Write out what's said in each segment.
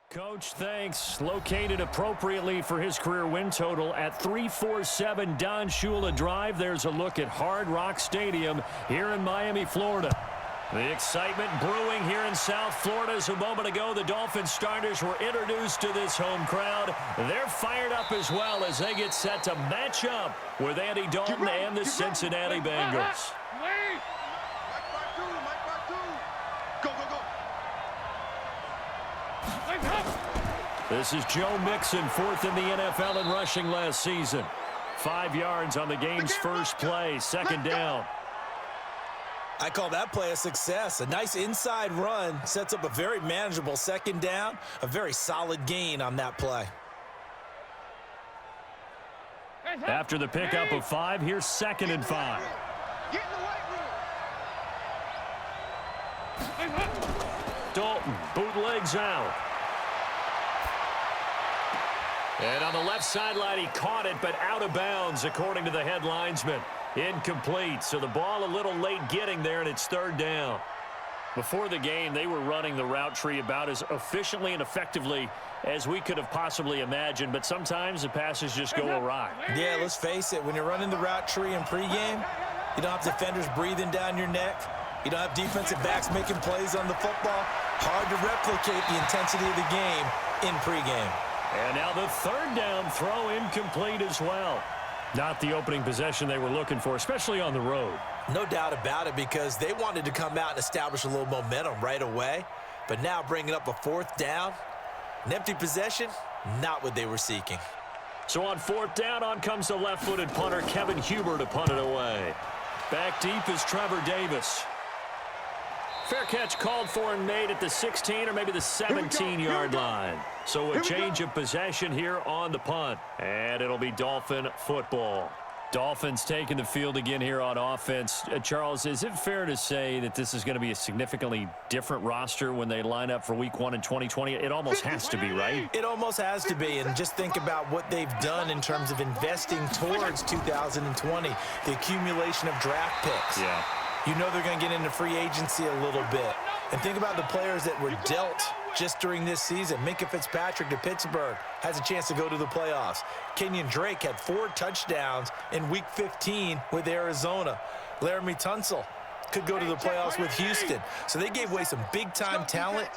Coach, thanks. Located appropriately for his career win total at 347 Don Shula Drive. There's a look at Hard Rock Stadium here in Miami, Florida. The excitement brewing here in South Florida as a moment ago. The Dolphins starters were introduced to this home crowd. They're fired up as well as they get set to match up with Andy Dalton and the Cincinnati Bengals. This is Joe Mixon, fourth in the NFL in rushing last season. 5 yards on the game's first play, second down. I call that play a success. A nice inside run sets up a very manageable second down, a very solid gain on that play. After the pickup of 5, here's 2nd and 5. Dalton bootlegs out. And on the left sideline, he caught it, but out of bounds, according to the head linesman. Incomplete, so the ball a little late getting there, and it's third down. Before the game, they were running the route tree about as efficiently and effectively as we could have possibly imagined, but sometimes the passes just go awry. Yeah, let's face it, when you're running the route tree in pregame, you don't have defenders breathing down your neck. You don't have defensive backs making plays on the football. Hard to replicate the intensity of the game in pregame. And now the third down throw incomplete as well. Not the opening possession they were looking for, especially on the road. No doubt about it, because they wanted to come out and establish a little momentum right away. But now bringing up a fourth down, an empty possession, not what they were seeking. So on fourth down, on comes the left-footed punter, Kevin Huber, to punt it away. Back deep is Trevor Davis. Fair catch called for and made at the 16 or maybe the 17-yard line. So a change of possession here on the punt. And it'll be Dolphin football. Dolphins taking the field again here on offense. Charles, is it fair to say that this is going to be a significantly different roster when they line up for Week 1 in 2020? It almost has to be, right? It almost has to be. And just think about what they've done in terms of investing towards 2020. The accumulation of draft picks. Yeah. You know they're going to get into free agency a little bit. And think about the players that were dealt just during this season. Minkah Fitzpatrick to Pittsburgh has a chance to go to the playoffs. Kenyon Drake had 4 touchdowns in Week 15 with Arizona. Laramie Tunsil could go to the playoffs with Houston. So they gave away some big-time talent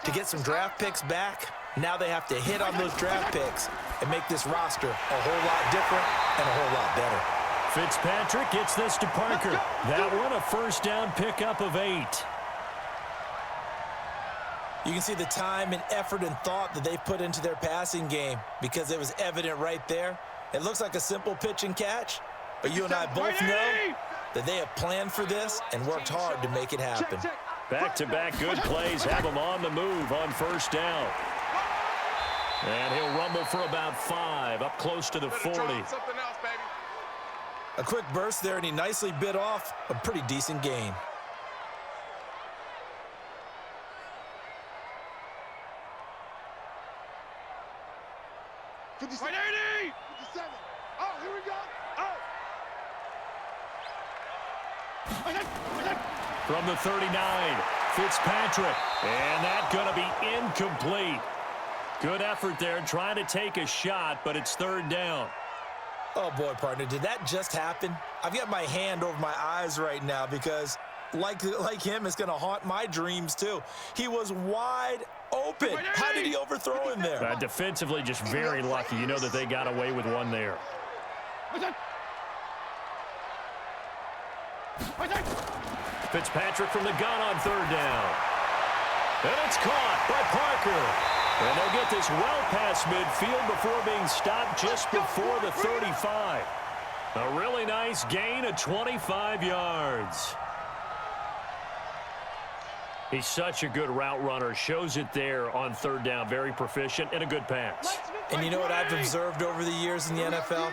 to get some draft picks back. Now they have to hit on those draft picks and make this roster a whole lot different and a whole lot better. Fitzpatrick gets this to Parker. That one a first down pickup of 8. You can see the time and effort and thought that they've put into their passing game because it was evident right there. It looks like a simple pitch and catch, but you and I both know that they have planned for this and worked hard to make it happen. Back-to-back good plays have him on the move on first down. And he'll rumble for about 5, up close to the 40. A quick burst there, and he nicely bit off a pretty decent gain. Oh, here we go. From the 39, Fitzpatrick. And that's going to be incomplete. Good effort there, trying to take a shot, but it's third down. Oh, boy, partner, did that just happen? I've got my hand over my eyes right now because, like him, it's going to haunt my dreams, too. He was wide open. How did he overthrow him there? Defensively, just very lucky. You know that they got away with one there. Fitzpatrick from the gun on third down. And it's caught by Parker. And they'll get this well past midfield before being stopped just before the 35. A really nice gain of 25 yards. He's such a good route runner. Shows it there on third down. Very proficient and a good pass. And you know what I've observed over the years in the NFL?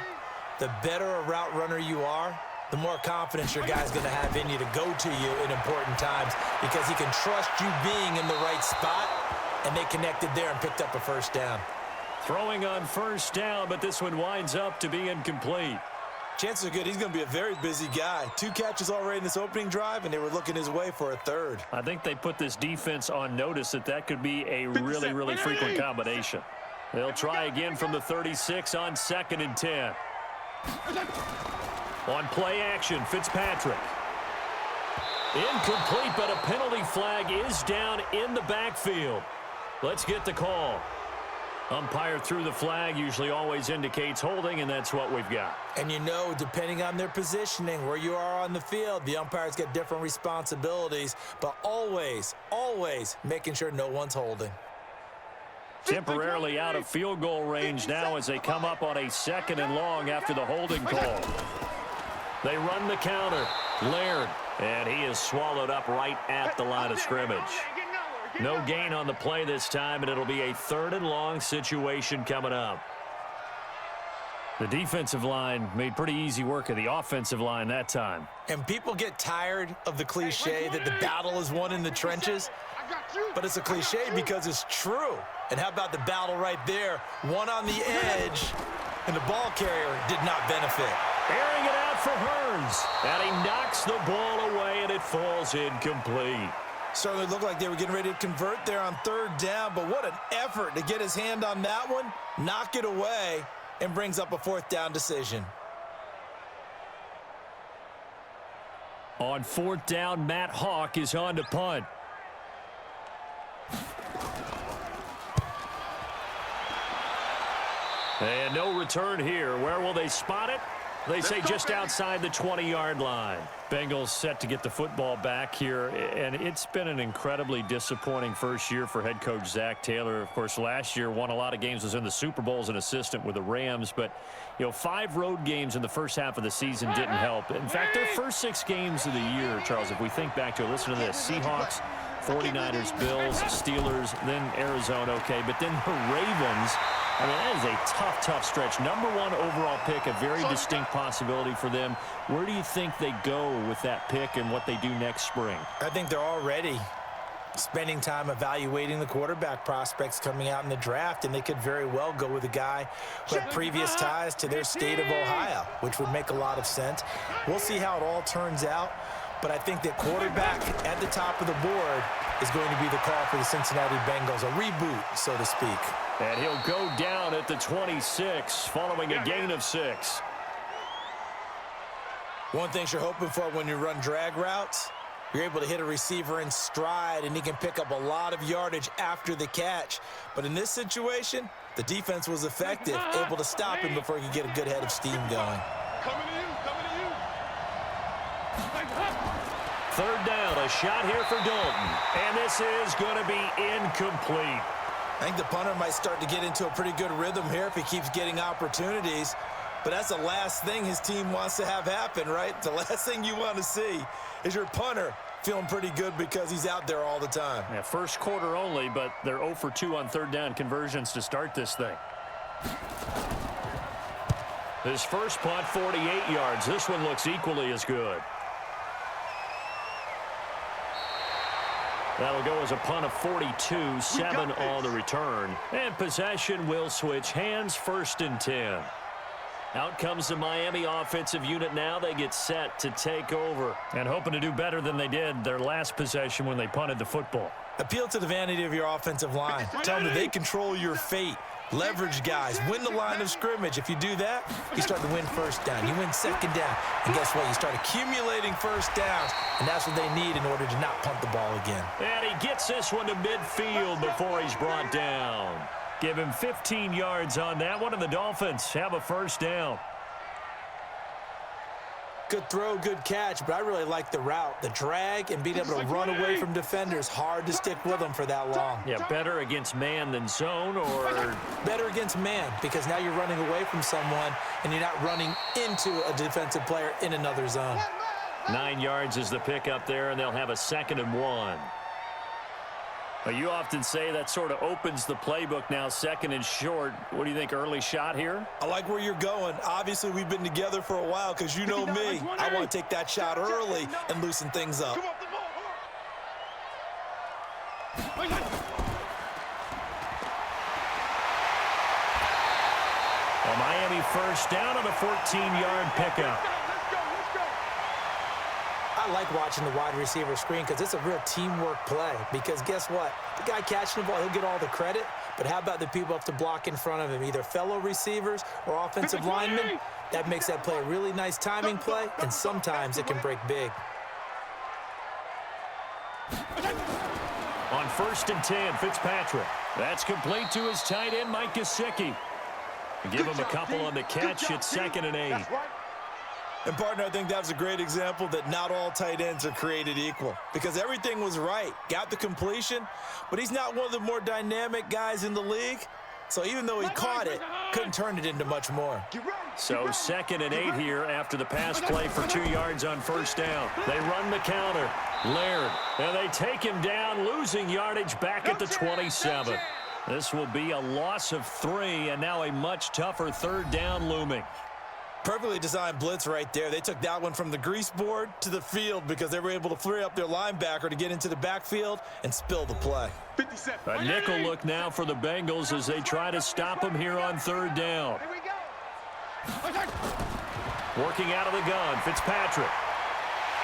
The better a route runner you are, the more confidence your guy's going to have in you to go to you in important times because he can trust you being in the right spot. And they connected there and picked up a first down. Throwing on first down, but this one winds up to be incomplete. Chances are good he's going to be a very busy guy. 2 catches already in this opening drive, and they were looking his way for a third. I think they put this defense on notice that could be a really, really frequent combination. They'll try again from the 36 on 2nd and 10. On play action, Fitzpatrick. Incomplete, but a penalty flag is down in the backfield. Let's get the call. Umpire threw the flag, usually always indicates holding, and that's what we've got. And you know, depending on their positioning, where you are on the field, the umpires get different responsibilities, but always, always making sure no one's holding. Temporarily out of field goal range now as they come up on a 2nd and long after the holding call. They run the counter. Laird, and he is swallowed up right at the line of scrimmage. No gain on the play this time, and it'll be a 3rd and long situation coming up. The defensive line made pretty easy work of the offensive line that time. And people get tired of the cliche that the battle is won in the trenches, but it's a cliche because it's true. And how about the battle right there? One on the edge, and the ball carrier did not benefit. Airing it out for Hearns, and he knocks the ball away, and it falls incomplete. Certainly looked like they were getting ready to convert there on 3rd down, but what an effort to get his hand on that one, knock it away, and brings up a 4th down decision. On 4th down, Matt Hawk is on to punt. And no return here. Where will they spot it? They say just outside the 20-yard line. Bengals set to get the football back here, and it's been an incredibly disappointing first year for head coach Zach Taylor. Of course, last year won a lot of games, was in the Super Bowl as an assistant with the Rams, but 5 road games in the first half of the season didn't help. In fact, their first 6 games of the year, Charles, if we think back to it, listen to this: Seahawks, 49ers, Bills, Steelers, then Arizona, okay, but then the Ravens. I mean, that is a tough, tough stretch. Number 1 overall pick, a very distinct possibility for them. Where do you think they go with that pick and what they do next spring? I think they're already spending time evaluating the quarterback prospects coming out in the draft, and they could very well go with a guy who had previous ties to their state of Ohio, which would make a lot of sense. We'll see how it all turns out, but I think that quarterback at the top of the board is going to be the call for the Cincinnati Bengals, a reboot, so to speak. And he'll go down at the 26, following a gain of 6. One thing you're hoping for when you run drag routes, you're able to hit a receiver in stride, and he can pick up a lot of yardage after the catch. But in this situation, the defense was effective, able to stop him before he could get a good head of steam going. Coming to you. 3rd down, a shot here for Dalton. And this is going to be incomplete. I think the punter might start to get into a pretty good rhythm here if he keeps getting opportunities. But that's the last thing his team wants to have happen, right? The last thing you want to see is your punter feeling pretty good because he's out there all the time. Yeah, first quarter only, but they're 0 for 2 on 3rd down conversions to start this thing. His first punt, 48 yards. This one looks equally as good. That'll go as a punt of 42, 7 on the return. And possession will switch hands, 1st and 10. Out comes the Miami offensive unit now. They get set to take over and hoping to do better than they did their last possession when they punted the football. Appeal to the vanity of your offensive line. Tell them that they control your fate. Leverage guys. Win the line of scrimmage. If you do that, you start to win 1st down. You win 2nd down. And guess what? You start accumulating 1st downs, and that's what they need in order to not punt the ball again. And he gets this one to midfield before he's brought down. Give him 15 yards on that one, and the Dolphins have a 1st down. Good throw, good catch, but I really like the route. The drag and being able to run away from defenders. Hard to stick with them for that long. Yeah, better against man than zone, or? Better against man, because now you're running away from someone and you're not running into a defensive player in another zone. 9 yards is the pickup there, and they'll have a 2nd and 1. You often say that sort of opens the playbook now, 2nd and short. What do you think, early shot here? I like where you're going. Obviously, we've been together for a while because you know me. I want to take that shot early and loosen things up. A A Miami first down on a 14-yard pickup. I like watching the wide receiver screen because it's a real teamwork play. Because guess what? The guy catching the ball, he'll get all the credit. But how about the people up to block in front of him, either fellow receivers or offensive linemen? That makes that play a really nice timing play, and sometimes it can break big. On 1st and 10, Fitzpatrick. That's complete to his tight end, Mike Gesicki. Give him a couple on the catch. It's 2nd and 8. And, partner, I think that was a great example that not all tight ends are created equal because everything was right. Got the completion, but he's not one of the more dynamic guys in the league. So even though he caught it, couldn't turn it into much more. So 2nd and 8 here after the pass play for 2 yards on 1st down. They run the counter. Laird, and they take him down, losing yardage back at the 27. This will be a loss of 3, and now a much tougher 3rd down looming. Perfectly designed blitz right there. They took that one from the grease board to the field because they were able to free up their linebacker to get into the backfield and spill the play. A nickel look now for the Bengals as they try to stop him here on 3rd down. Working out of the gun, Fitzpatrick.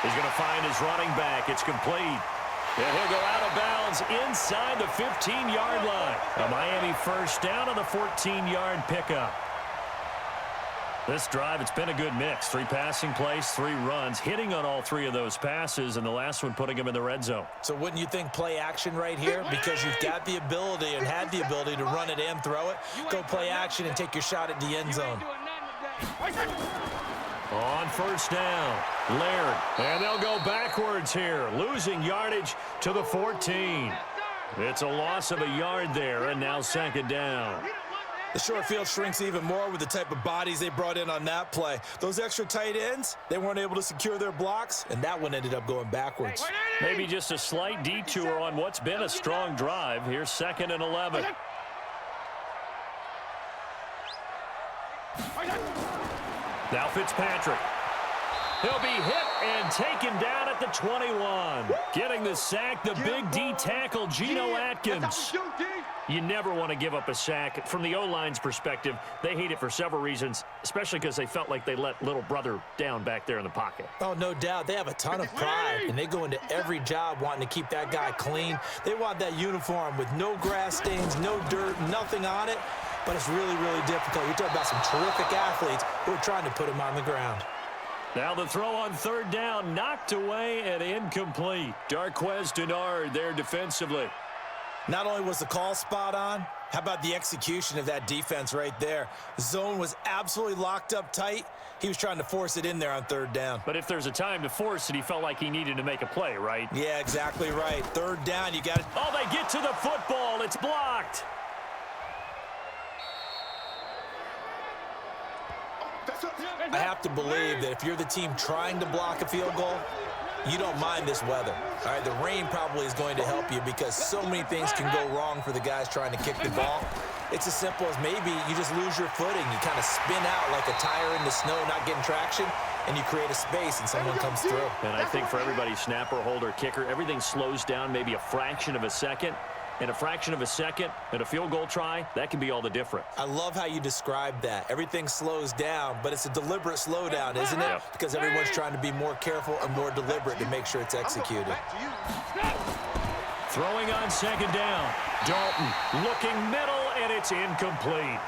He's going to find his running back. It's complete. And he'll go out of bounds inside the 15-yard line. A Miami first down on the 14-yard pickup. This drive, it's been a good mix. 3 passing plays, 3 runs, hitting on all 3 of those passes, and the last one putting him in the red zone. So wouldn't you think play action right here? Because you've got the ability and had the ability to run it and throw it. Go play action and take your shot at the end zone. On 1st down, Laird, and they'll go backwards here, losing yardage to the 14. It's a loss of a yard there, and now 2nd down. The short field shrinks even more with the type of bodies they brought in on that play. Those extra tight ends, they weren't able to secure their blocks, and that one ended up going backwards. Maybe just a slight detour on what's been a strong drive. Here's 2nd and 11. Now Fitzpatrick. He'll be hit and taken down at the 21. Getting the sack, the big D tackle, Geno Atkins. You never want to give up a sack. From the O-line's perspective, they hate it for several reasons, especially because they felt like they let little brother down back there in the pocket. Oh, no doubt. They have a ton of pride, and they go into every job wanting to keep that guy clean. They want that uniform with no grass stains, no dirt, nothing on it. But it's really, really difficult. You're talking about some terrific athletes who are trying to put him on the ground. Now the throw on 3rd down, knocked away and incomplete. Darquez Denard there defensively. Not only was the call spot on, how about the execution of that defense right there? The zone was absolutely locked up tight. He was trying to force it in there on 3rd down. But if there's a time to force it, he felt like he needed to make a play, right? Yeah, exactly right. 3rd down, you got it. Oh, they get to the football. It's blocked. I have to believe that if you're the team trying to block a field goal, you don't mind this weather. All right, the rain probably is going to help you because so many things can go wrong for the guys trying to kick the ball. It's as simple as maybe you just lose your footing. You kind of spin out like a tire in the snow, not getting traction, and you create a space and someone comes through. And I think for everybody, snapper, holder, kicker, everything slows down maybe a fraction of a second. And a fraction of a second and a field goal try, that can be all the difference. I love how you describe that. Everything slows down, but it's a deliberate slowdown, isn't it? Yep. Because everyone's trying to be more careful and more deliberate to make sure it's executed. Throwing on 2nd down. Dalton looking middle, and it's incomplete.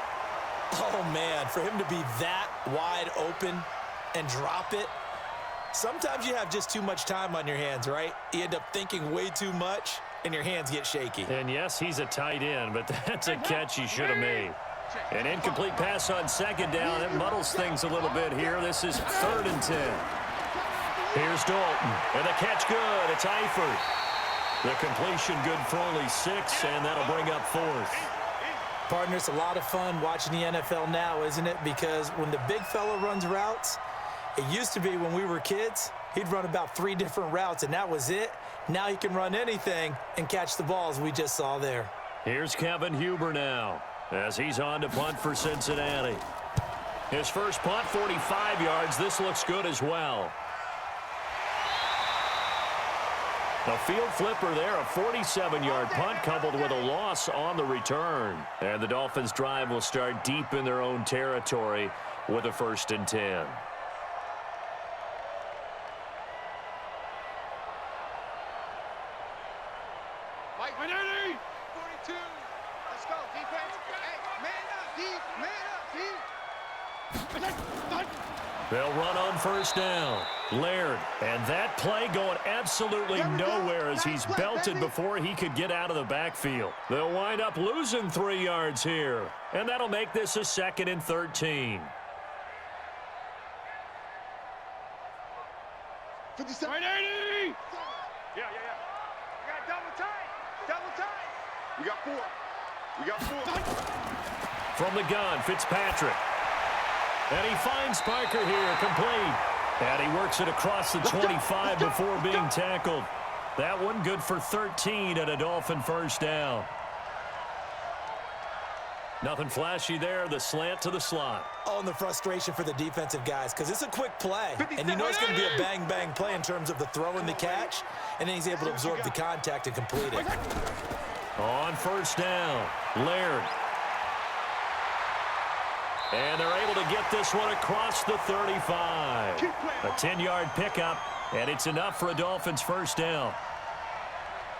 Oh, man, for him to be that wide open and drop it, sometimes you have just too much time on your hands, right? You end up thinking way too much, and your hands get shaky. And yes, he's a tight end, but that's a catch he should have made. An incomplete pass on 2nd down. It muddles things a little bit here. This is 3rd and 10. Here's Dalton, and the catch good. It's Eifert. The completion good for only 6, and that'll bring up 4th. Partner, it's a lot of fun watching the NFL now, isn't it? Because when the big fella runs routes, it used to be when we were kids, he'd run about 3 different routes, and that was it. Now he can run anything and catch the balls we just saw there. Here's Kevin Huber now as he's on to punt for Cincinnati. His first punt, 45 yards. This looks good as well. A field flipper there, a 47-yard punt coupled with a loss on the return. And the Dolphins' drive will start deep in their own territory with a 1st and 10. Mike, 42. Let's go, defense. Hey, man up, deep. They'll run on 1st down. Laird, and that play going absolutely nowhere as he's belted before he could get out of the backfield. They'll wind up losing 3 yards here, and that'll make this a 2nd and 13. 57. 180. Yeah. We got double tight. We got 4. From the gun, Fitzpatrick. And he finds Parker here, complete. And he works it across the 25 before being tackled. That one good for 13 and a Dolphin 1st down. Nothing flashy there, the slant to the slot. Oh, and the frustration for the defensive guys, because it's a quick play. And you know it's going to be a bang-bang play in terms of the throw and the catch. And then he's able to absorb the contact and complete it. On 1st down, Laird. And they're able to get this one across the 35. A 10-yard pickup, and it's enough for a Dolphins 1st down.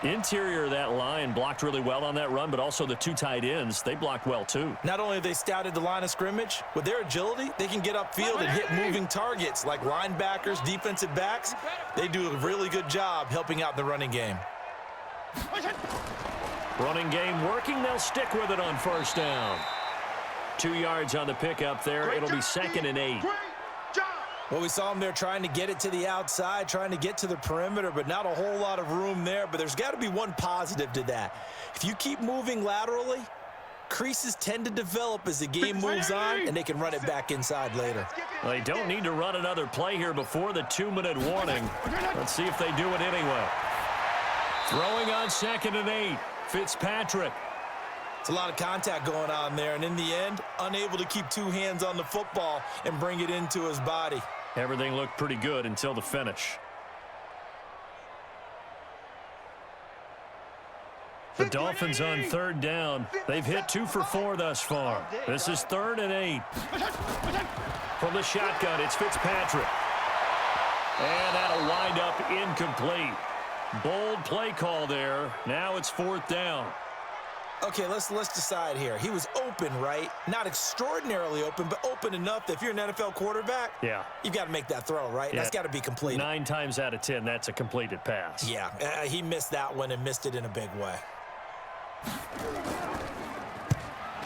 Interior of that line blocked really well on that run, but also the 2 tight ends, they blocked well too. Not only have they scouted the line of scrimmage, with their agility, they can get upfield and hit moving targets like linebackers, defensive backs. They do a really good job helping out the running game. Running game working, they'll stick with it on 1st down. 2 yards on the pickup there. It'll be 2nd and 8. Well, we saw them there trying to get it to the outside, trying to get to the perimeter, but not a whole lot of room there. But there's got to be one positive to that. If you keep moving laterally, creases tend to develop as the game moves on, and they can run it back inside later. They don't need to run another play here before the 2-minute warning. Let's see if they do it anyway. Throwing on 2nd and 8. Fitzpatrick. It's a lot of contact going on there, and in the end, unable to keep 2 hands on the football and bring it into his body. Everything looked pretty good until the finish. The Dolphins on 3rd down. They've hit 2 for 4 thus far. This is 3rd and 8. From the shotgun, it's Fitzpatrick. And that'll wind up incomplete. Bold play call there. Now it's 4th down. Okay, let's decide here. He was open, right? Not extraordinarily open, but open enough that if you're an NFL quarterback, you've got to make that throw, right? Yeah. That's got to be completed. 9 times out of 10, that's a completed pass. Yeah, he missed that one and missed it in a big way.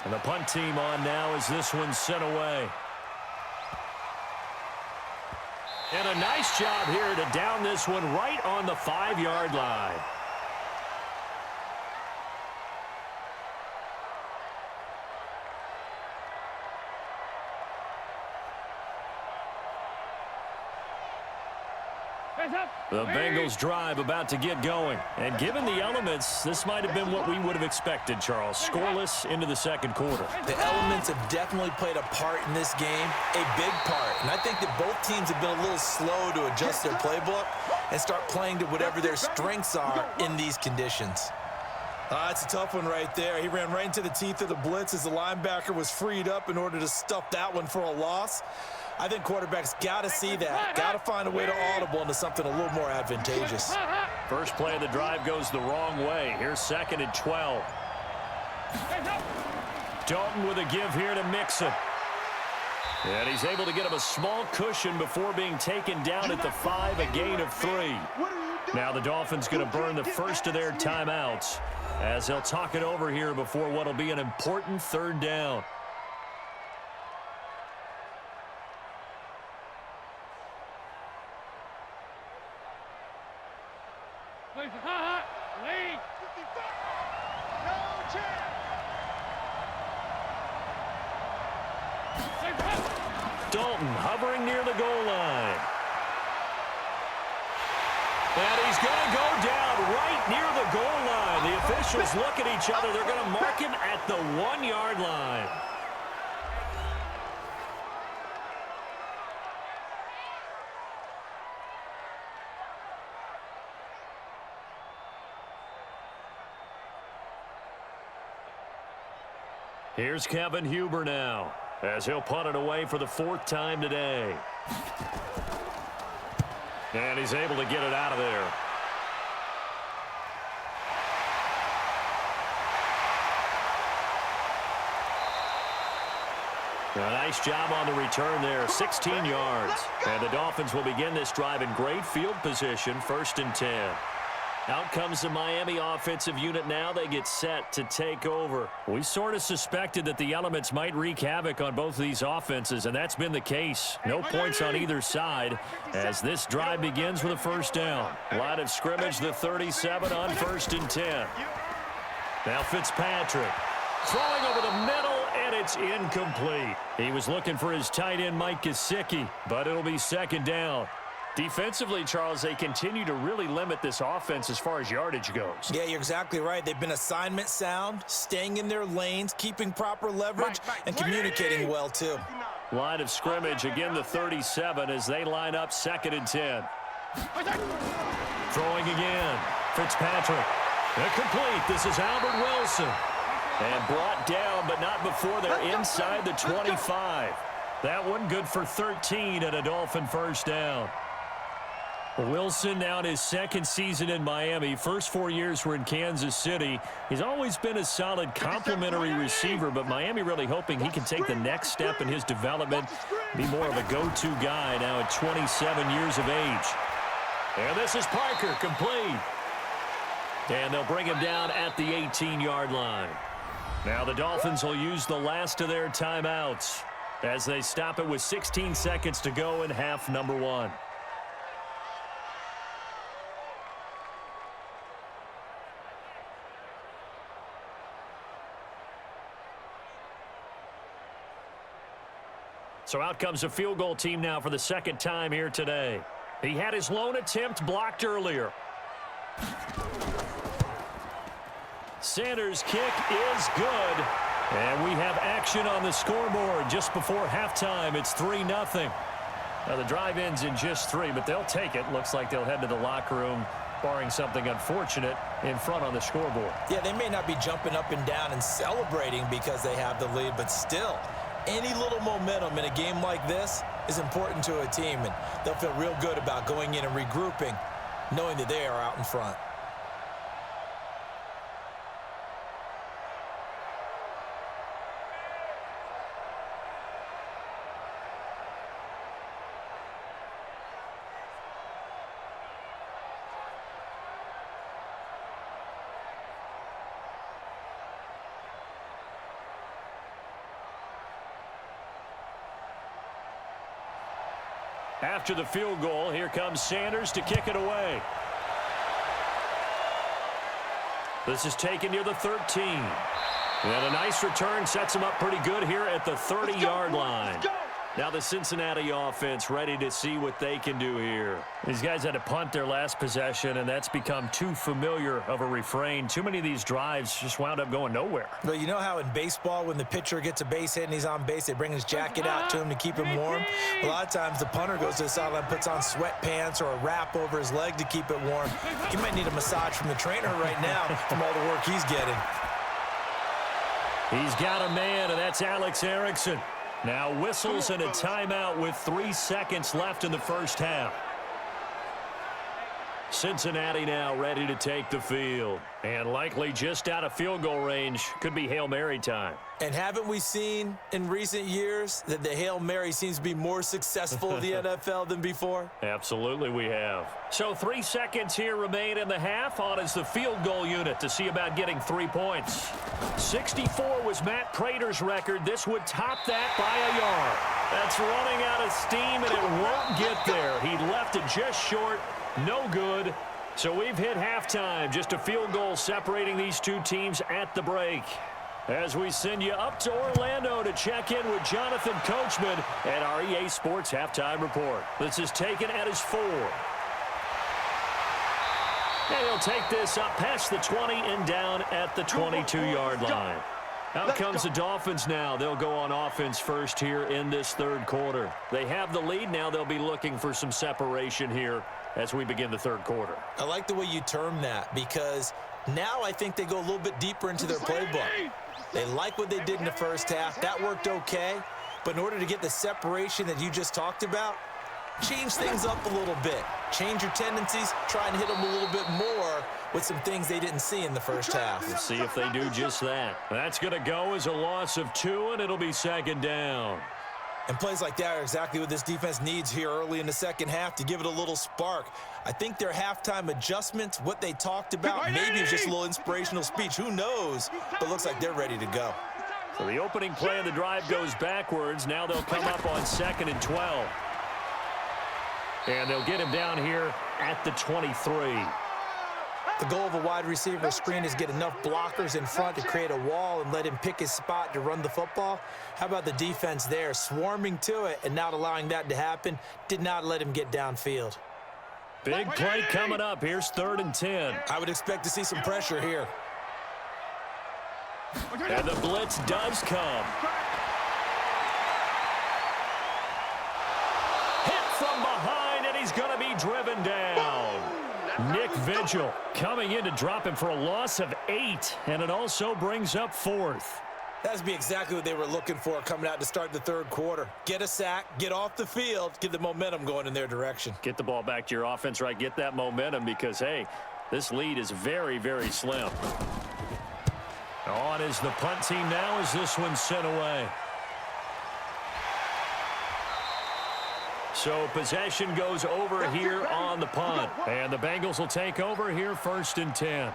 And the punt team on now as this one's sent away. And a nice job here to down this one right on the 5-yard line. The Bengals drive about to get going. And given the elements, this might have been what we would have expected, Charles. Scoreless into the 2nd quarter. The elements have definitely played a part in this game, a big part. And I think that both teams have been a little slow to adjust their playbook and start playing to whatever their strengths are in these conditions. That's a tough one right there. He ran right into the teeth of the blitz as the linebacker was freed up in order to stuff that one for a loss. I think quarterbacks got to see that, got to find a way to audible into something a little more advantageous. First play of the drive goes the wrong way. Here's 2nd and 12. Dalton with a give here to Mixon. And he's able to get him a small cushion before being taken down at the 5, a gain of 3. Now the Dolphins going to burn the first of their timeouts as they'll talk it over here before what will be an important 3rd down. Dalton hovering near the goal line. And he's going to go down right near the goal line. The officials look at each other. They're going to mark him at the 1-yard line. Here's Kevin Huber now, as he'll punt it away for the 4th time today. And he's able to get it out of there. A nice job on the return there, 16 yards. And the Dolphins will begin this drive in great field position, 1st and 10. Out comes the Miami offensive unit now. They get set to take over. We sort of suspected that the elements might wreak havoc on both of these offenses, and that's been the case. No points on either side as this drive begins with a 1st down. Line of scrimmage, the 37 on 1st and 10. Now Fitzpatrick throwing over the middle, and it's incomplete. He was looking for his tight end, Mike Gesicki, but it'll be 2nd down. Defensively, Charles, they continue to really limit this offense as far as yardage goes. Yeah, you're exactly right. They've been assignment sound, staying in their lanes, keeping proper leverage, and communicating well, too. Line of scrimmage, again the 37 as they line up 2nd and 10. Throwing again. Fitzpatrick. Incomplete. This is Albert Wilson. And brought down, but not before they're inside the 25. That one good for 13 and a Dolphin 1st down. Wilson now in his 2nd season in Miami. First 4 years were in Kansas City. He's always been a solid complementary receiver, but Miami really hoping he can take the next step in his development, be more of a go-to guy now at 27 years of age. And this is Parker, complete. And they'll bring him down at the 18-yard line. Now the Dolphins will use the last of their timeouts as they stop it with 16 seconds to go in half number 1. So out comes a field goal team now for the 2nd time here today. He had his lone attempt blocked earlier. Sanders' kick is good. And we have action on the scoreboard just before halftime. It's 3-0. Now the drive ends in just 3, but they'll take it. Looks like they'll head to the locker room, barring something unfortunate, in front on the scoreboard. Yeah, they may not be jumping up and down and celebrating because they have the lead, but still, any little momentum in a game like this is important to a team, and they'll feel real good about going in and regrouping, knowing that they are out in front. After the field goal, here comes Sanders to kick it away. This is taken near the 13. And a nice return sets him up pretty good here at the 30-yard line. Now the Cincinnati offense ready to see what they can do here. These guys had to punt their last possession, and that's become too familiar of a refrain. Too many of these drives just wound up going nowhere. Well, you know how in baseball when the pitcher gets a base hit and he's on base, they bring his jacket out to him to keep him warm? A lot of times the punter goes to the sideline, puts on sweatpants or a wrap over his leg to keep it warm. He might need a massage from the trainer right now from all the work he's getting. He's got a man, and that's Alex Erickson. Now whistles and a timeout with 3 seconds left in the 1st half. Cincinnati now ready to take the field. And likely just out of field goal range. Could be Hail Mary time. And haven't we seen in recent years that the Hail Mary seems to be more successful in the NFL than before? Absolutely we have. So 3 seconds here remain in the half. On is the field goal unit to see about getting 3 points. 64 was Matt Prater's record. This would top that by a yard. That's running out of steam, and it won't get there. He left it just short. No good. So we've hit halftime. Just a field goal separating these two teams at the break. As we send you up to Orlando to check in with Jonathan Coachman at our EA Sports Halftime Report. This is taken at his 4. And he'll take this up past the 20 and down at the 22-yard line. Out comes the Dolphins now. They'll go on offense first here in this 3rd quarter. They have the lead. Now they'll be looking for some separation here as we begin the 3rd quarter. I like the way you term that because now I think they go a little bit deeper into their playbook. They like what they did in the first half. That worked okay. But in order to get the separation that you just talked about, change things up a little bit. Change your tendencies. Try and hit them a little bit more with some things they didn't see in the first half. We'll see if they do just that. That's going to go as a loss of 2, and it'll be second down. And plays like that are exactly what this defense needs here early in the second half to give it a little spark. I think their halftime adjustments, what they talked about, maybe it's just a little inspirational speech. Who knows? But looks like they're ready to go. So the opening play of the drive goes backwards. Now they'll come up on 2nd and 12. And they'll get him down here at the 23. The goal of a wide receiver screen is get enough blockers in front to create a wall and let him pick his spot to run the football. How about the defense there, swarming to it and not allowing that to happen? Did not let him get downfield. Big play coming up. Here's 3rd and 10. I would expect to see some pressure here. And the blitz does come. Hit from behind, and he's going to be driven down. Nick Vigil coming in to drop him for a loss of 8, and it also brings up 4th. That's be exactly what they were looking for coming out to start the third quarter. Get a sack, get off the field, get the momentum going in their direction. Get the ball back to your offense, right? Get that momentum because, hey, this lead is very, very slim. On is the punt team now as this one's sent away. So possession goes over here on the punt. And the Bengals will take over here 1st and 10.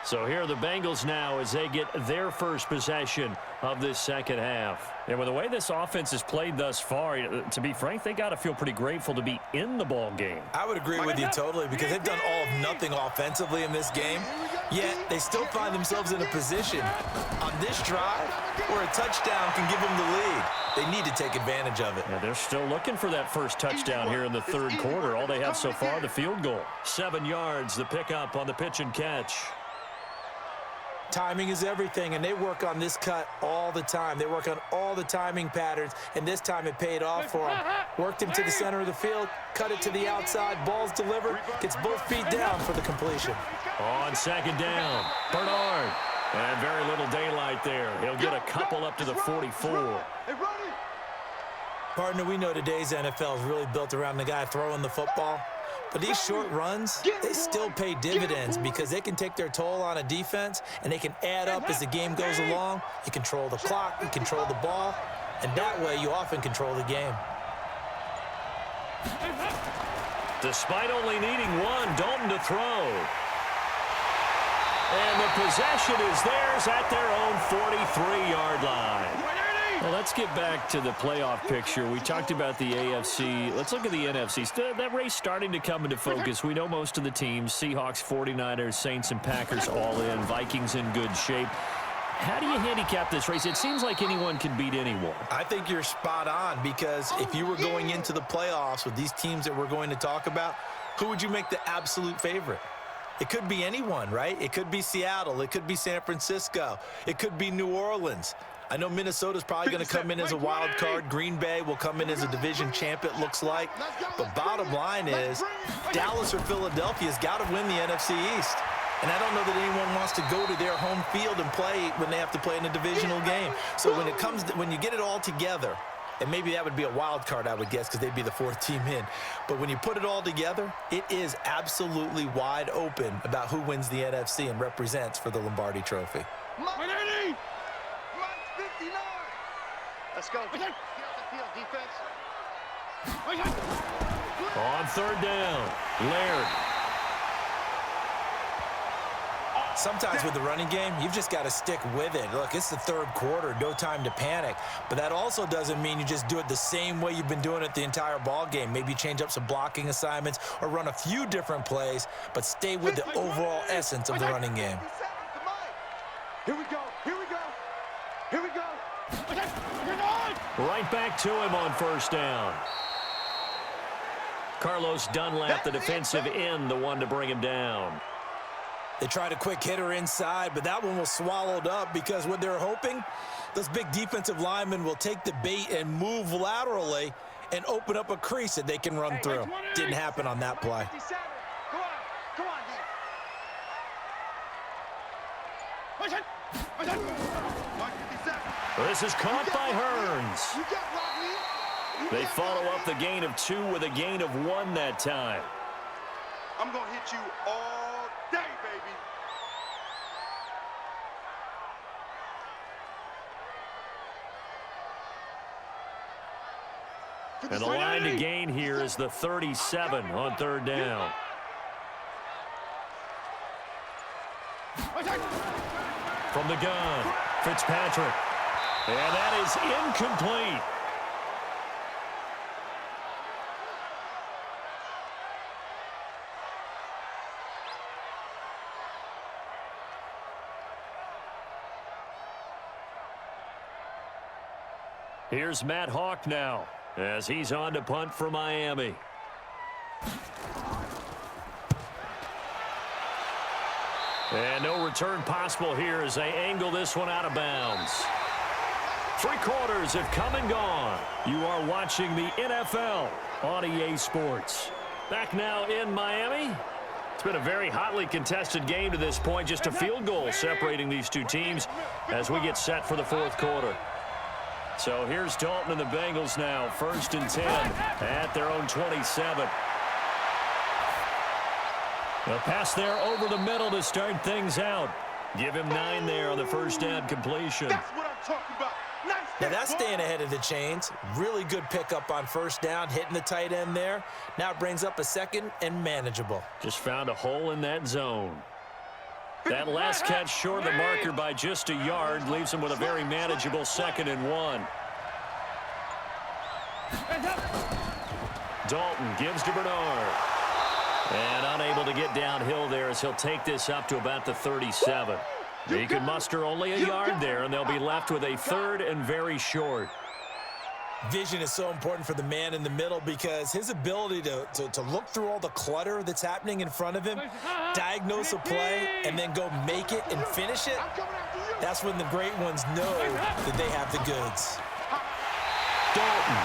So here are the Bengals now as they get their first possession of this second half. And with the way this offense has played thus far, to be frank, they got to feel pretty grateful to be in the ball game. I would agree with you totally because they've done all of nothing offensively in this game. Yet they still find themselves in a position on this drive where a touchdown can give them the lead. They need to take advantage of it. Yeah, they're still looking for that first touchdown here in the third quarter. All they have so far, the field goal. 7 yards, the pickup on the pitch and catch. Timing is everything, and they work on this cut all the time. They work on all the timing patterns, and this time it paid off for them. Worked him to the center of the field, cut it to the outside, ball's delivered, gets both feet down for the completion. On 2nd down, Bernard. And very little daylight there. He'll get a couple up to the 44. Partner, we know today's NFL is really built around the guy throwing the football. But these short runs, they still pay dividends because they can take their toll on a defense and they can add up as the game goes along. You control the clock, you control the ball, and that way you often control the game. Despite only needing one, Dalton to throw. And the possession is theirs at their own 43-yard line. Well, let's get back to the playoff picture. We talked about the AFC. Let's look at the NFC. That race starting to come into focus. We know most of the teams, Seahawks, 49ers, Saints, and Packers all in. Vikings in good shape. How do you handicap this race? It seems like anyone can beat anyone. I think you're spot on because if you were going into the playoffs with these teams that we're going to talk about, who would you make the absolute favorite? It could be anyone, right? It could be Seattle. It could be San Francisco. It could be New Orleans. I know Minnesota's probably going to come in as a wild card. Green Bay will come in as a division champ, it looks like. But bottom line is, Dallas or Philadelphia's got to win the NFC East. And I don't know that anyone wants to go to their home field and play when they have to play in a divisional game. So when you get it all together, and maybe that would be a wild card, I would guess, because they'd be the 4th team in. But when you put it all together, it is absolutely wide open about who wins the NFC and represents for the Lombardi Trophy. Let's go. Get off the field, defense. On 3rd down, Laird. Sometimes with the running game, you've just got to stick with it. Look, it's the third quarter, no time to panic. But that also doesn't mean you just do it the same way you've been doing it the entire ball game. Maybe change up some blocking assignments or run a few different plays, but stay with the overall essence of the running game. Here we go. Here we go. Here we go. Right back to him on 1st down. Carlos Dunlap, the defensive end, the one to bring him down. They tried a quick hitter inside, but that one was swallowed up because what they're hoping, those big defensive linemen will take the bait and move laterally and open up a crease that they can run through. Didn't happen on that play. Come on, This is caught by Hearns. They follow up the gain of 2 with a gain of 1 that time. I'm going to hit you all day, baby. And the line to gain here is the 37 on 3rd down. From the gun, Fitzpatrick. And that is incomplete. Here's Matt Hawk now as he's on to punt for Miami. And no return possible here as they angle this one out of bounds. 3 quarters have come and gone. You are watching the NFL on EA Sports. Back now in Miami. It's been a very hotly contested game to this point. Just a field goal separating these two teams as we get set for the 4th quarter. So here's Dalton and the Bengals now. 1st and 10 at their own 27. A pass there over the middle to start things out. Give him 9 there on the 1st down completion. That's what I'm talking about. Nice. Now that's staying ahead of the chains. Really good pickup on 1st down, hitting the tight end there. Now it brings up a 2nd and manageable. Just found a hole in that zone. That last catch short of the marker by just a yard leaves him with a very manageable 2nd and 1. Dalton gives to Bernard. And unable to get downhill there as he'll take this up to about the 37. He can muster only a yard there, and they'll be left with a 3rd and very short. Vision is so important for the man in the middle because his ability to look through all the clutter that's happening in front of him, diagnose a play, and then go make it and finish it, that's when the great ones know that they have the goods. Dalton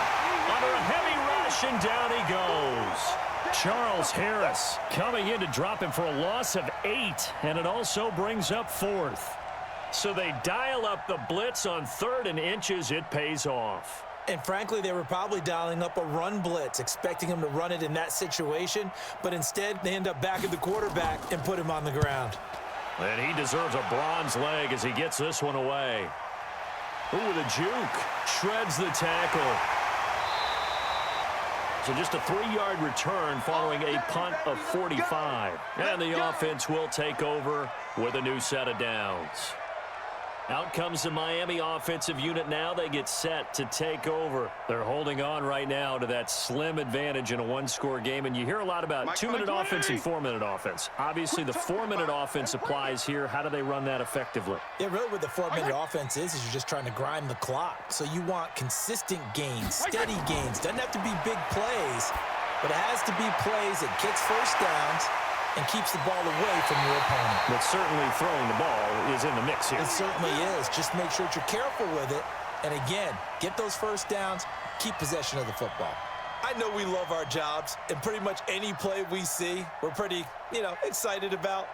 under a heavy rush, and down he goes. Charles Harris coming in to drop him for a loss of 8, and it also brings up 4th. So they dial up the blitz on 3rd and inches. It pays off. And frankly, they were probably dialing up a run blitz, expecting him to run it in that situation, but instead they end up back at the quarterback and put him on the ground. And he deserves a bronze leg as he gets this one away. Ooh, with a juke. Shreds the tackle. So just a 3-yard return following a punt of 45. And the offense will take over with a new set of downs. Out comes the Miami offensive unit now. They get set to take over. They're holding on right now to that slim advantage in a 1-score game. And you hear a lot about 2-minute offense and 4-minute offense. Obviously, the 4-minute offense applies here. How do they run that effectively? Yeah, really what the 4-minute offense is you're just trying to grind the clock. So you want consistent gains, steady gains. Doesn't have to be big plays, but it has to be plays that gets 1st downs and keeps the ball away from your opponent. But certainly throwing the ball is in the mix here. It certainly is. Just make sure that you're careful with it. And again, get those 1st downs, keep possession of the football. I know we love our jobs, and pretty much any play we see, we're pretty, excited about.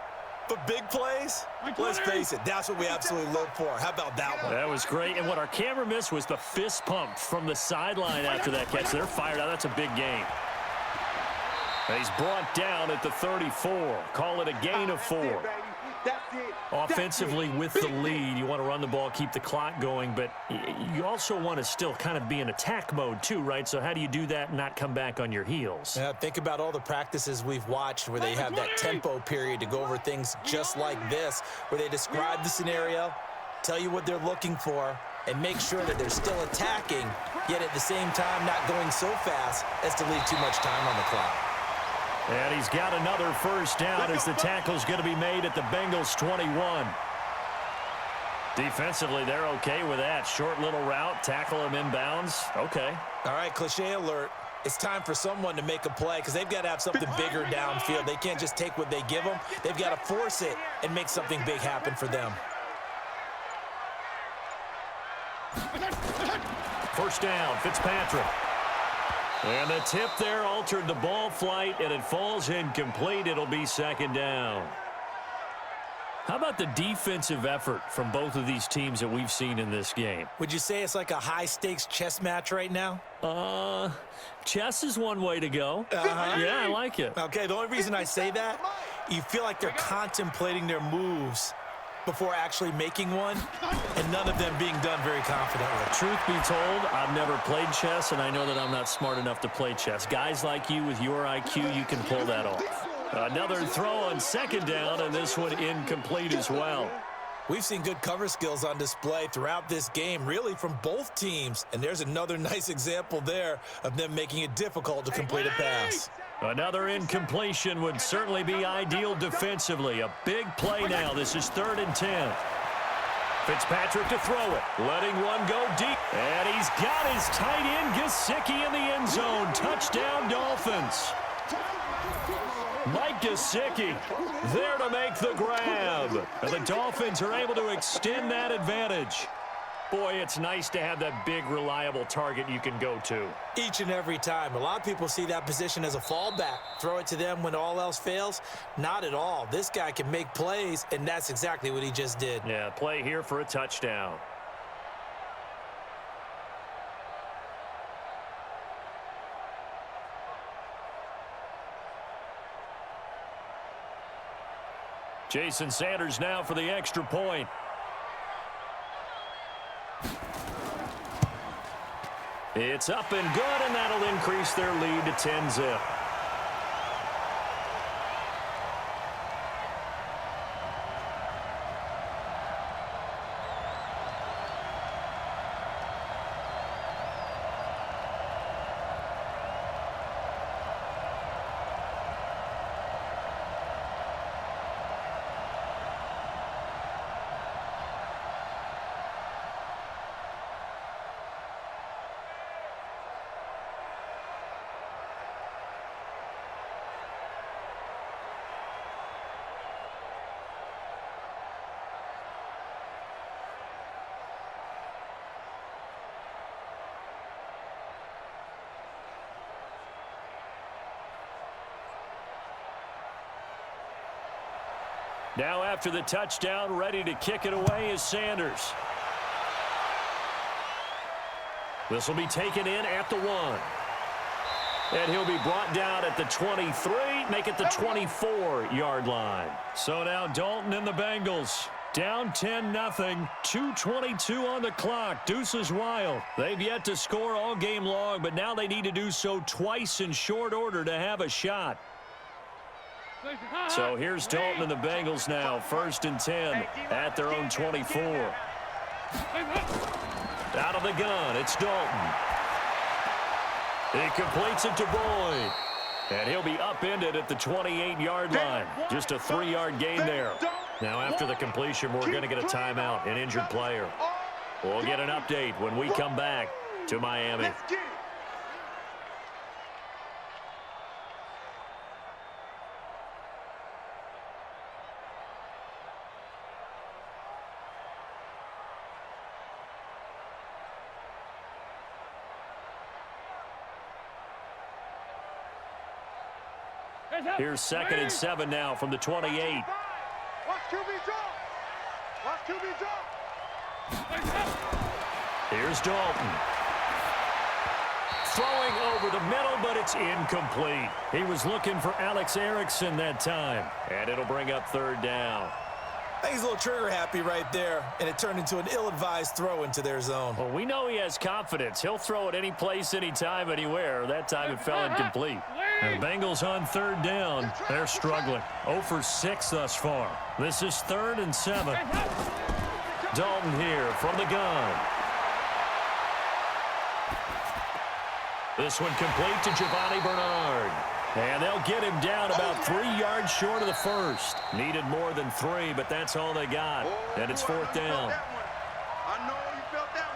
But big plays, let's face it, that's what we absolutely live for. How about that one? That was great. And what our camera missed was the fist pump from the sideline after that catch. They're fired out. That's a big gain. He's brought down at the 34. Call it a gain of 4. Offensively with the lead, you want to run the ball, keep the clock going, but you also want to still kind of be in attack mode too, right? So how do you do that and not come back on your heels? Yeah, think about all the practices we've watched where they have that tempo period to go over things just like this, where they describe the scenario, tell you what they're looking for, and make sure that they're still attacking, yet at the same time not going so fast as to leave too much time on the clock. And he's got another 1st down as the tackle's going to be made at the Bengals 21. Defensively, they're okay with that. Short little route, tackle him inbounds. Okay. All right, cliche alert. It's time for someone to make a play because they've got to have something bigger downfield. They can't just take what they give them. They've got to force it and make something big happen for them. 1st down, Fitzpatrick. And the tip there altered the ball flight, and it falls incomplete. It'll be 2nd down. How about the defensive effort from both of these teams that we've seen in this game? Would you say it's like a high-stakes chess match right now? Chess is one way to go. Yeah, I like it. Okay, the only reason I say that, you feel like they're contemplating their moves before actually making one, and none of them being done very confidently. Truth be told, I've never played chess, and I know that I'm not smart enough to play chess. Guys like you with your IQ, you can pull that off. Another throw on second down, and this one incomplete as well. We've seen good cover skills on display throughout this game, really from both teams. And there's another nice example there of them making it difficult to complete a pass. Another incompletion would certainly be ideal defensively. A big play now. This is 3rd and 10. Fitzpatrick to throw it. Letting one go deep. And he's got his tight end, Gesicki, in the end zone. Touchdown, Dolphins. Mike Gesicki there to make the grab. And the Dolphins are able to extend that advantage. Boy, it's nice to have that big, reliable target you can go to. Each and every time. A lot of people see that position as a fallback. Throw it to them when all else fails. Not at all. This guy can make plays, and that's exactly what he just did. Yeah, play here for a touchdown. Jason Sanders now for the extra point. It's up and good, and that'll increase their lead to 10-zip. Now after the touchdown, ready to kick it away is Sanders. This will be taken in at the 1. And he'll be brought down at the 23, make it the 24-yard line. So now Dalton and the Bengals down 10-0, 2:22 on the clock. Deuces wild. They've yet to score all game long, but now they need to do so twice in short order to have a shot. So here's Dalton and the Bengals now, 1st and 10 at their own 24. Out of the gun, it's Dalton. He completes it to Boyd. And he'll be upended at the 28-yard line. Just a 3-yard gain there. Now after the completion, we're going to get a timeout, an injured player. We'll get an update when we come back to Miami. Here's 2nd and 7 now from the 28. Watch QB drop. Watch QB drop. Here's Dalton. Throwing over the middle, but it's incomplete. He was looking for Alex Erickson that time. And it'll bring up 3rd down. I think he's a little trigger happy right there, and it turned into an ill-advised throw into their zone. Well, we know he has confidence. He'll throw it any place, anytime, anywhere. That time it fell incomplete. And the Bengals on 3rd down. They're struggling. 0 for 6 thus far. This is 3rd and 7. Dalton here from the gun. This one complete to Giovanni Bernard. And they'll get him down about 3 yards short of the first. Needed more than 3, but that's all they got. And it's 4th down. I know you felt that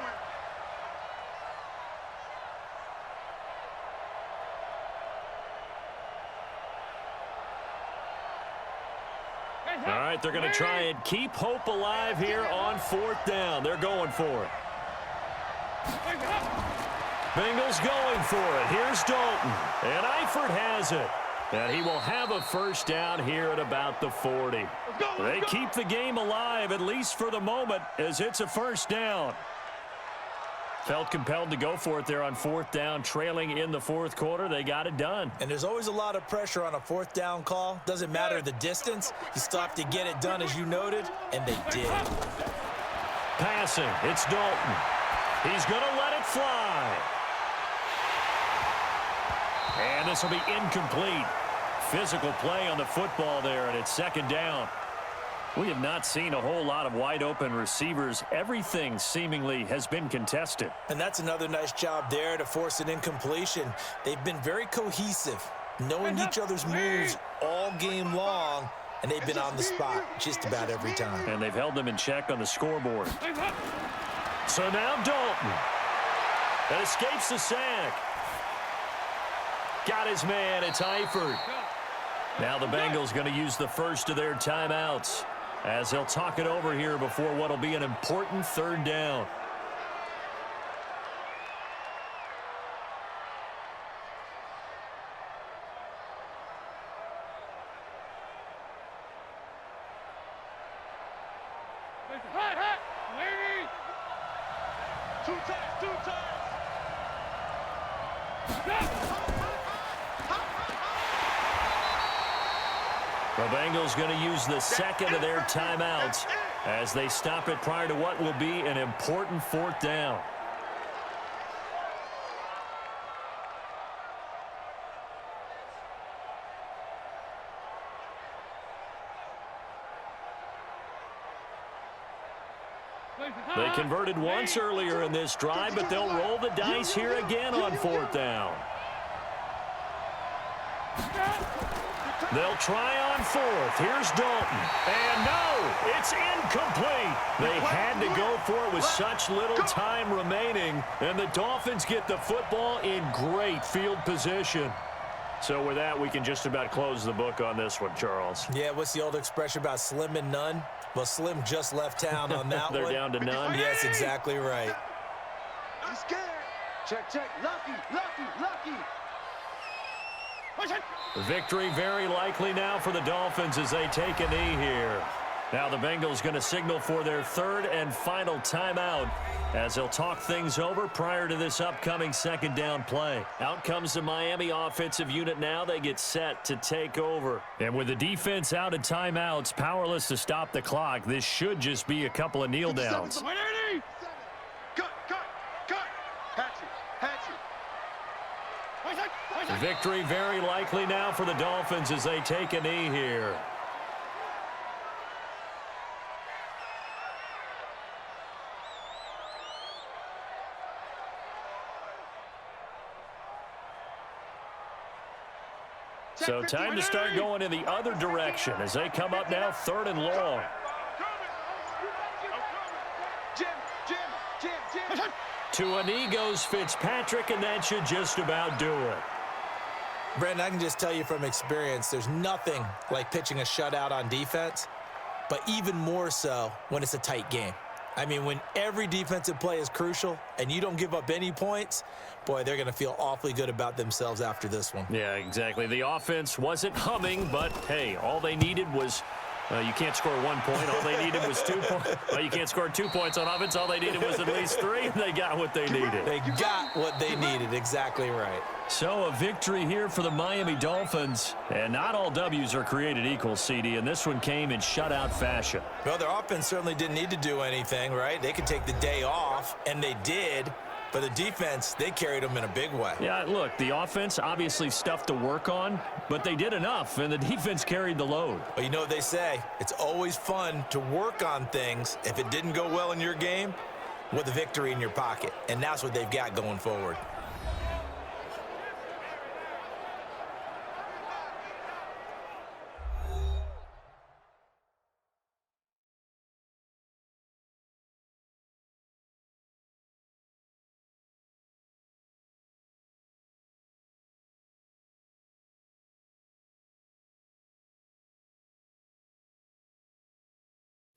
one. All right, they're going to try and keep hope alive here on 4th down. They're going for it. Bengals going for it. Here's Dalton. And Eifert has it. And he will have a first down here at about the 40. They keep the game alive, at least for the moment, as it's a first down. Felt compelled to go for it there on fourth down, trailing in the fourth quarter. They got it done. And there's always a lot of pressure on a fourth down call. Doesn't matter the distance. You still have to get it done, as you noted, and they did. Passing, it's Dalton. He's going to let it fly. And this will be incomplete. Physical play on the football there, and it's second down. We have not seen a whole lot of wide-open receivers. Everything seemingly has been contested. And that's another nice job there to force an incompletion. They've been very cohesive, knowing each other's moves all game long, and they've been on the spot just about every time. And they've held them in check on the scoreboard. So now Dalton. That escapes the sack. Got his man. It's Eifert. Now the Bengals going to use the first of their timeouts as they'll talk it over here before what will be an important third down. The Bengals going to use the second of their timeouts as they stop it prior to what will be an important fourth down. They converted once earlier in this drive, but they'll roll the dice here again on fourth down. They'll try on fourth. Here's Dalton. And no, it's incomplete. They had to go for it with such little time remaining. And the Dolphins get the football in great field position. So with that, we can just about close the book on this one, Charles. Yeah, what's the old expression about slim and none? Well, Slim just left town on that They're one. down to none. Yes, exactly right. He's scared. Check, check. Lucky, lucky, lucky. Victory very likely now for the Dolphins as they take a knee here. Now the Bengals going to signal for their third and final timeout as they'll talk things over prior to this upcoming second down play. Out comes the Miami offensive unit now. They get set to take over. And with the defense out of timeouts, powerless to stop the clock, this should just be a couple of kneel downs. Victory very likely now for the Dolphins as they take a knee here. So time to start going in the other direction as they come up now third and long. To a knee goes Fitzpatrick, and that should just about do it. Brandon, I can just tell you from experience, there's nothing like pitching a shutout on defense, but even more so when it's a tight game. I mean, when every defensive play is crucial and you don't give up any points, boy, they're going to feel awfully good about themselves after this one. Yeah, exactly. The offense wasn't humming, but, hey, all they needed was you can't score 1 point. All they needed was 2 points. Well, you can't score 2 points on offense. All they needed was at least 3, and they got what they needed. They got what they needed. Exactly right. So a victory here for the Miami Dolphins. And not all W's are created equal, CD, and this one came in shutout fashion. Well, their offense certainly didn't need to do anything, right? They could take the day off, and they did. But the defense, they carried them in a big way. Yeah, look, the offense obviously stuff to work on, but they did enough, and the defense carried the load. Well, you know what they say. It's always fun to work on things if it didn't go well in your game with a victory in your pocket. And that's what they've got going forward.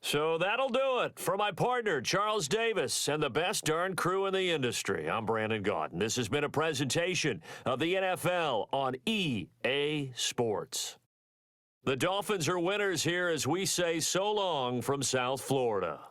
So that'll do it. For my partner, Charles Davis, and the best darn crew in the industry, I'm Brandon Gaudin. This has been a presentation of the NFL on EA Sports. The Dolphins are winners here as we say so long from South Florida.